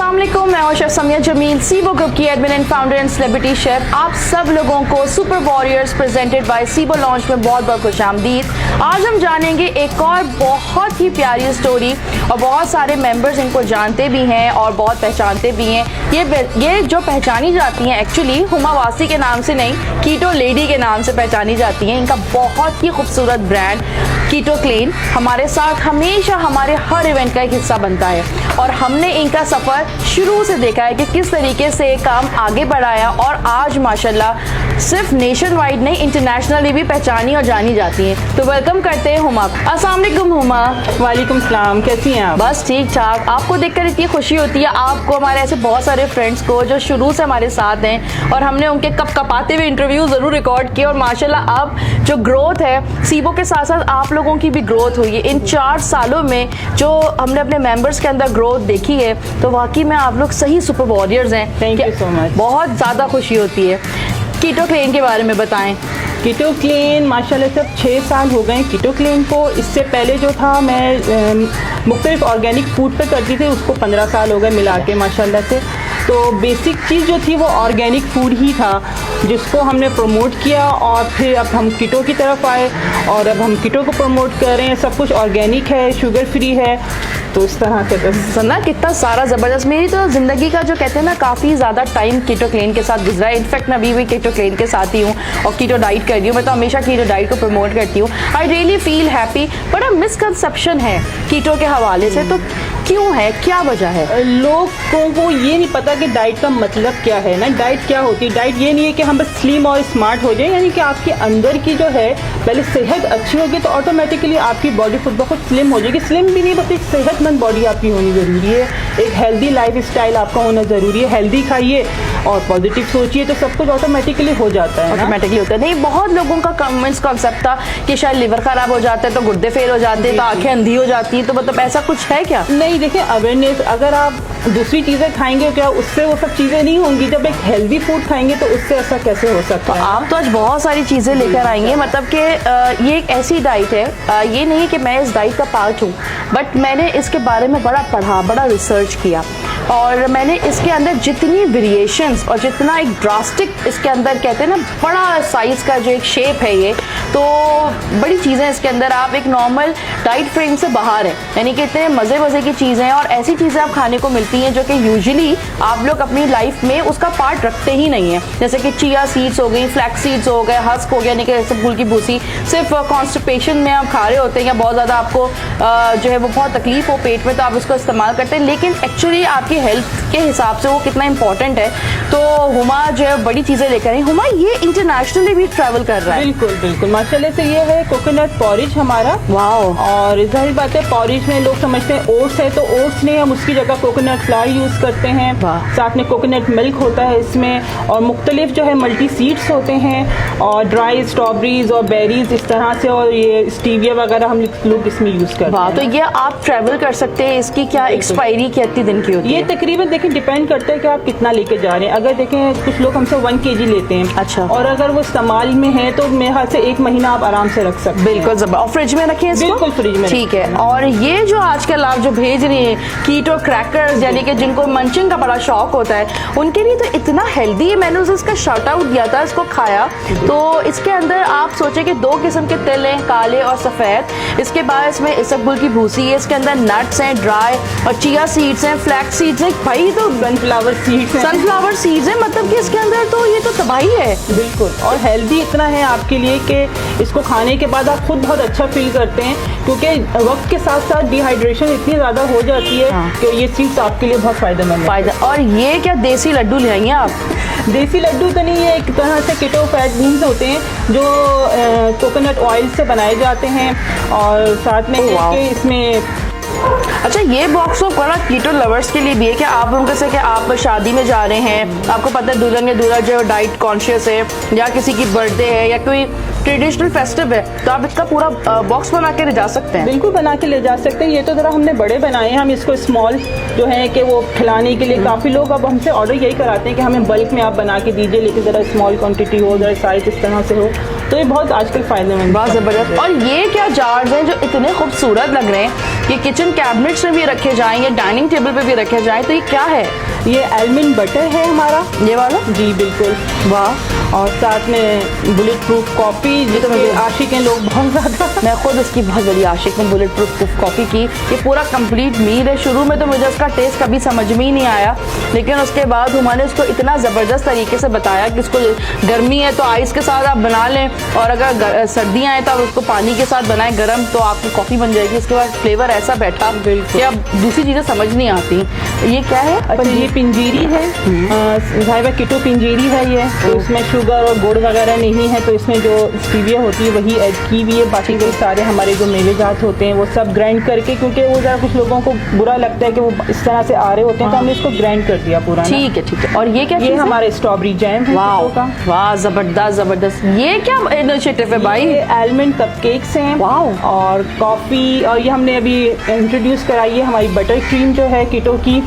अस्सलाम वालेकुम, मैं हूं chef Samiya Jameel, Cibo group की admin and founder and celebrity chef. आप सब लोगों को super warriors presented by Cibo launch में बहुत बहुत खुशामदीद। आज हम जानेंगे एक और बहुत ही प्यारी स्टोरी और बहुत सारे मेंबर्स इनको जानते भी हैं और बहुत पहचानते भी हैं। ये जो पहचानी जाती हैं एक्चुअली हुमा वासी के नाम से नहीं, कीटो लेडी के नाम से पहचानी जाती हैं। इनका बहुत ही खूबसूरत ब्रांड कीटो क्लीन हमारे साथ हमेशा हमारे हर इवेंट का एक हिस्सा बनता है और हमने इनका सफ़र शुरू से देखा है कि किस तरीके से काम आगे बढ़ाया और आज माशाल्लाह सिर्फ नेशन वाइड नहीं इंटरनेशनली भी पहचानी और जानी जाती हैं। तो वेलकम करते हैं हुमा। अस्सलाम वालेकुम हुमा। वालेकुम सलाम, कैसी हैं आप? बस ठीक ठाक। आपको देखकर इतनी खुशी होती है, आपको हमारे ऐसे बहुत सारे फ्रेंड्स को जो शुरू से हमारे साथ हैं और हमने उनके कपाते हुए इंटरव्यू ज़रूर रिकॉर्ड किए और माशाल्लाह अब जो ग्रोथ है सीबो के साथ साथ आप लोगों की भी ग्रोथ हुई है इन 4 सालों में। जो हमने अपने मेंबर्स के अंदर ग्रोथ देखी है तो वाकई में आप लोग सही सुपर वॉरियर्स हैं। Thank you so much. बहुत ज़्यादा खुशी होती है। कीटो क्लीन के बारे में बताएं। कीटो क्लीन माशाल्लाह सब 6 साल हो गए कीटो क्लीन को। इससे पहले जो था मैं मुख्तलिफ ऑर्गेनिक फूड पे करती थी, उसको 15 साल हो गए मिला के माशाल्लाह से। तो बेसिक चीज़ जो थी वो ऑर्गेनिक फूड ही था जिसको हमने प्रमोट किया और फिर अब हम कीटो की तरफ आए और अब हम कीटो को प्रमोट कर रहे हैं। सब कुछ ऑर्गेनिक है, शुगर फ्री है, तो इस तरह से बस सुना कितना सारा ज़बरदस्त। मेरी तो ज़िंदगी का जो कहते हैं ना काफ़ी ज़्यादा टाइम कीटो क्लीन के साथ गुजरा है। इनफैक्ट मैं अभी भी कीटो क्लीन के साथ ही हूँ और कीटो डाइट कर रही हूँ। मैं तो हमेशा कीटो डाइट को प्रमोट करती हूँ। I really feel happy. बड़ा मिसकंसेप्शन है कीटो के हवाले से, तो क्यों है, क्या वजह है? लोगों को ये नहीं पता कि डाइट का मतलब क्या है ना। डाइट क्या होती है? डाइट ये नहीं है कि हम बस स्लिम और स्मार्ट हो जाए, यानी कि आपके अंदर की जो है पहले सेहत अच्छी होगी तो ऑटोमेटिकली आपकी बॉडी खुद बहुत स्लिम हो जाएगी। स्लिम भी नहीं बस एक सेहतमंद बॉडी आपकी होनी ज़रूरी है। एक हेल्दी लाइफ स्टाइल आपका होना ज़रूरी है। हेल्दी खाइए और पॉजिटिव सोचिए तो सब कुछ ऑटोमेटिकली हो जाता है। ऑटोमेटिकली होता है। नहीं, बहुत लोगों का कमेंट्स कॉन्सेप्ट था कि शायद लिवर खराब हो जाता है तो गुर्दे फेल हो जाते हैं तो आंखें अंधी हो जाती हैं, तो मतलब ऐसा कुछ है क्या? नहीं, देखिए अवेयरनेस, अगर आप दूसरी चीज़ें खाएंगे क्या उससे वो सब चीज़ें नहीं होंगी। जब एक हेल्दी फूड खाएंगे तो उससे ऐसा कैसे हो सकता है? आप तो आज बहुत सारी चीज़ें लेकर आएंगे, मतलब कि ये एक ऐसी डाइट है, ये नहीं है कि मैं इस डाइट का पार्ट हूँ, बट मैंने इसके बारे में बड़ा पढ़ा, बड़ा रिसर्च किया और मैंने इसके अंदर जितनी वेरिएशंस और जितना एक ड्रास्टिक इसके अंदर कहते हैं ना बड़ा साइज़ का जो एक शेप है ये, तो बड़ी चीज़ें इसके अंदर आप एक नॉर्मल डाइट फ्रेम से बाहर है, यानी कि इतने मज़े की चीज़ें हैं और ऐसी चीज़ें आप खाने को मिलती हैं जो कि यूजुअली आप लोग अपनी लाइफ में उसका पार्ट रखते ही नहीं है। जैसे कि चिया सीड्स हो गई, फ्लैक्स सीड्स हो गए, हस्क हो गया, यानी कि फूल की भूसी सिर्फ कॉन्स्टिपेशन में आप खा रहे होते हैं या बहुत ज़्यादा आपको जो है वो बहुत तकलीफ हो पेट में तो आप उसको इस्तेमाल करते हैं, लेकिन एक्चुअली आपकी हेल्थ के हिसाब से वो कितना इंपॉर्टेंट है। तो हुमा जो है बड़ी चीज़ें लेकर आई। हुमा ये इंटरनेशनली भी ट्रैवल कर रहा है। बिल्कुल माशाल्लाह से। ये है कोकोनट पॉरिज हमारा। वाओ। और जाहिर बात है पॉरिज में लोग समझते हैं ओट्स है, तो ओट्स नहीं, हम उसकी जगह कोकोनट फ्लावर यूज़ करते हैं। साथ में कोकोनट मिल्क होता है इसमें और मुख्तलिफ जो है मल्टी सीड्स होते हैं और ड्राई स्ट्रॉबेरीज और बेरीज इस तरह से, और ये स्टीविया वगैरह हम लोग इसमें यूज़ करते हैं। तो ये आप ट्रैवल कर सकते हैं। इसकी क्या एक्सपायरी कितने दिन की होती है? ये तकरीबन देखिए डिपेंड करता है कि आप कितना लेके जा रहे हैं। अगर देखें कुछ लोग हमसे 1 kg लेते हैं। अच्छा। और अगर वो इस्तेमाल में है तो मेरे ख्याल से 1 महीना आप आराम से रख सकते हैं। बिल्कुल जबरदस्त। और फ्रिज में रखें इसको? बिल्कुल फ्रिज में। ठीक है। और ये जो आजकल आप जो भेज रही हैं कीटो क्रैकर्स, यानी कि जिनको मंचिंग का बड़ा शौक होता है उनके लिए तो इतना हेल्दी है। मैंने उसे इसका शाउट आउट दिया था, इसको खाया तो इसके अंदर आप सोचे कि 2 किस्म के तिल हैं, काले और सफ़ेद। इसके बाद इसमें इसबगुल की भूसी है, इसके अंदर नट्स हैं ड्राई और चिया सीड्स हैं, फ्लैक्स सीड्स हैं। भाई तो सनफ्लावर सीड्स हैं, मतलब कि इसके अंदर तो ये तो तबाही है। बिल्कुल। और हेल्दी इतना है आपके लिए कि इसको खाने के बाद आप खुद बहुत अच्छा फील करते हैं, क्योंकि वक्त के साथ साथ डिहाइड्रेशन इतनी ज़्यादा हो जाती है कि ये चीज़ आपके लिए बहुत फ़ायदेमंद है। और ये क्या देसी लड्डू ले आई हैं आप? देसी लड्डू तो नहीं, ये एक तरह से कीटो फैट बीन्स होते हैं जो कोकोनट ऑयल से बनाए जाते हैं और साथ में इसमें अच्छा, ये बॉक्स तो बड़ा कीटो लवर्स के लिए भी है कि आप उनके से कि आप शादी में जा रहे हैं, आपको पता है दुल्हन या दूल्हा जो डाइट कॉन्शियस है या किसी की बर्थडे है या कोई ट्रेडिशनल फेस्टिव है तो आप इसका पूरा बॉक्स बना के ले जा सकते हैं। बिल्कुल बना के ले जा सकते हैं। ये तो ज़रा हमने बड़े बनाए हैं, हम इसको स्मॉल जो है कि वो खिलाने के लिए काफ़ी लोग अब हमसे ऑर्डर यही कराते हैं कि हमें बल्क में आप बना के दीजिए, लेकिन ज़रा स्मॉल क्वान्टिटी हो, ज़रा साइज इस तरह से हो, तो ये बहुत आजकल फ़ायदेमंद, बहुत ज़बरदस्त। और ये क्या जार्स हैं जो इतने खूबसूरत लग रहे हैं, ये किचन कैबिनेट्स में भी रखे जाएं, ये डाइनिंग टेबल पे भी रखे जाएं, तो ये क्या है? ये आलमंड बटर है हमारा, ये वाला? जी बिल्कुल। वाह। और साथ में बुलेट प्रूफ कॉफ़ी, जिसके आशिक हैं लोग बहुत ज़्यादा। मैं खुद इसकी बहुत बड़ी आशिक हूँ, बुलेट प्रूफ कॉफ़ी की। ये पूरा कंप्लीट मील है। शुरू में तो मुझे उसका टेस्ट कभी समझ में ही नहीं आया, लेकिन उसके बाद मैंने उसको इतना ज़बरदस्त तरीके से बताया कि इसको गर्मी है तो आइस के साथ आप बना लें, और अगर सर्दियाँ हैं तो आप उसको पानी के साथ बनाएं गर्म, तो आपकी कॉफ़ी बन जाएगी। इसके बाद फ्लेवर ऐसा बैठा कि अब दूसरी चीज़ें समझ नहीं आती। ये क्या है? अच्छा, ये पिंजीरी है, साहिबा कीटो पिंजीरी है ये। तो इसमें शुगर और गुड़ वगैरह नहीं है, तो इसमें जो स्टीविया होती है वही ऐड की हुई है। बाकी कोई सारे हमारे जो मेवे जात होते हैं वो सब ग्राइंड करके, क्योंकि वो ज़रा कुछ लोगों को बुरा लगता है कि वो इस तरह से आ रहे होते हैं, तो हमने इसको ग्राइंड कर दिया पूरा। ठीक है। और ये क्या? ये हमारे स्ट्रॉबेरी जैम है। वाह, जबरदस्त। ये क्या इनिशिएटिव है भाई? ये आलमंड कपकेक्स हैं। वाह। और कॉफ़ी, और ये हमने अभी इंट्रोड्यूस कराई है हमारी बटर क्रीम जो है कीटो की।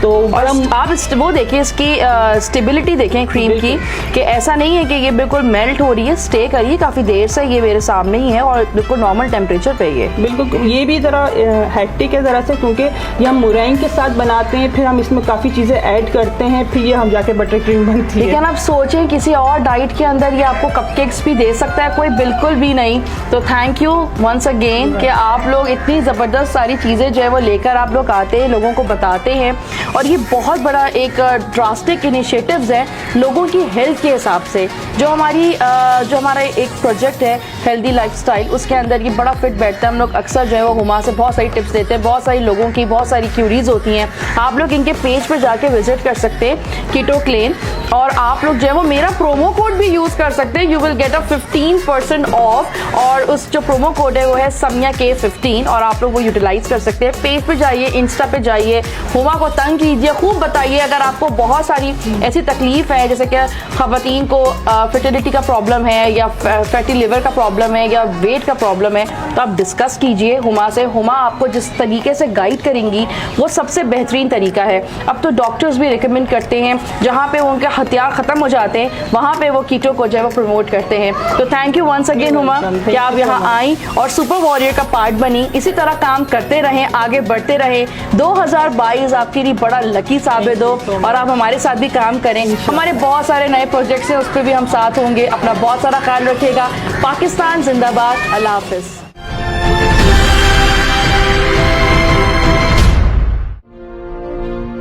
तो और आप वो देखिए, इसकी स्टेबिलिटी देखें क्रीम की, कि ऐसा नहीं है कि ये बिल्कुल मेल्ट हो रही है, स्टे कर रही है काफ़ी देर से। ये मेरे सामने ही है और बिल्कुल नॉर्मल टेम्परेचर पे ये बिल्कुल। ये भी ज़रा हेक्टिक है ज़रा से, क्योंकि ये हम मुरैंग के साथ बनाते हैं, फिर हम इसमें काफ़ी चीज़ें ऐड करते हैं, फिर ये हम जाके बटर क्रीम बनती है। लेकिन आप सोचें किसी और डाइट के अंदर ये आपको कपकेक्स भी दे सकता है, कोई बिल्कुल भी नहीं। तो थैंक यू वंस अगेन कि आप लोग इतनी ज़बरदस्त सारी चीज़ें जो है वो लेकर आप लोग आते हैं, लोगों को बताते हैं। और ये बहुत बड़ा एक ड्रास्टिक इनिशिएटिव्स है लोगों की हेल्थ के हिसाब से। जो हमारा एक प्रोजेक्ट है हेल्दी लाइफस्टाइल, उसके अंदर ये बड़ा फिट बैठता है। हम लोग अक्सर जो है वो हुमा से बहुत सारी टिप्स देते हैं, बहुत सारी लोगों की बहुत सारी क्यूरीज होती हैं। आप लोग इनके पेज पर जाके विजिट कर सकते हैं, कीटो क्लेन, और आप लोग जो है वो मेरा प्रोमो कोड भी यूज़ कर सकते हैं। You will get a 15% of, और उस जो प्रोमो कोड है वो है समया K15, और आप लोग वो यूटिलाइज कर सकते हैं। पेज पे जाइए, इंस्टा पे जाइए, हुमा को तंग कीजिए, खूब बताइए। अगर आपको बहुत सारी ऐसी तकलीफ है, जैसे कि ख़वातीन को फर्टिलिटी का प्रॉब्लम है, या फैटी लिवर का प्रॉब्लम है, या वेट का प्रॉब्लम है, तो आप डिस्कस कीजिए हुमा से। हुमा आपको जिस तरीके से गाइड करेंगी वो सबसे बेहतरीन तरीका है। अब तो डॉक्टर्स भी रिकमेंड करते हैं, जहाँ पे उनके हथियार ख़त्म हो जाते हैं वहाँ पे वो कीटो को जो है वो प्रमोट करते हैं। तो thank you once again Huma कि आप यहाँ आई और सुपर वॉरियर का पार्ट बनी। इसी तरह काम करते रहें, आगे बढ़ते रहें। 2022 आपके लिए बड़ा लकी साबित हो, और आप हमारे साथ भी काम करें। हमारे बहुत सारे नए प्रोजेक्ट्स हैं, उस पर भी हम साथ होंगे। अपना बहुत सारा ख्याल रखिएगा। पाकिस्तान जिंदाबाद। अल्लाह हाफिज़।